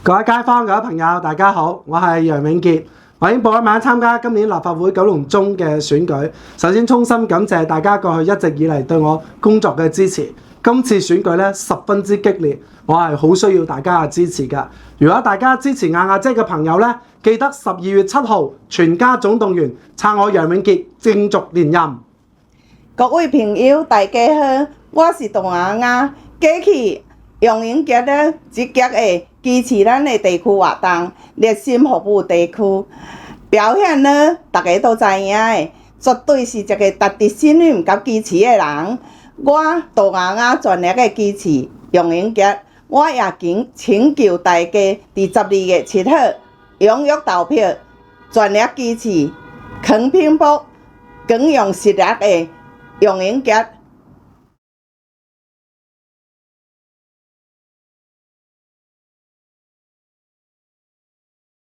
各位街坊、各位朋友，大家好，我係楊永傑，我已經報咗名參加今年立法會九龍中嘅選舉。首先衷心感謝大家過去一直以嚟對我工作嘅支持。今次選舉咧十分之激烈，我係好需要大家嘅支持㗎。如果大家支持亞亞姐嘅朋友咧，記得12月7號全家總動員撐我楊永傑競逐連任。各位朋友，大家好，我是杜亞亞，過去楊永傑咧積極的支持咱的地區活動，熱心服務地區，表現咧大家都知影的，絕對是一個值得信任甲支持的人。我杜亞亞全力的支持楊永傑，我也請求大家佇12月7號踴躍投票，全力支持康平北更用實力的楊永傑。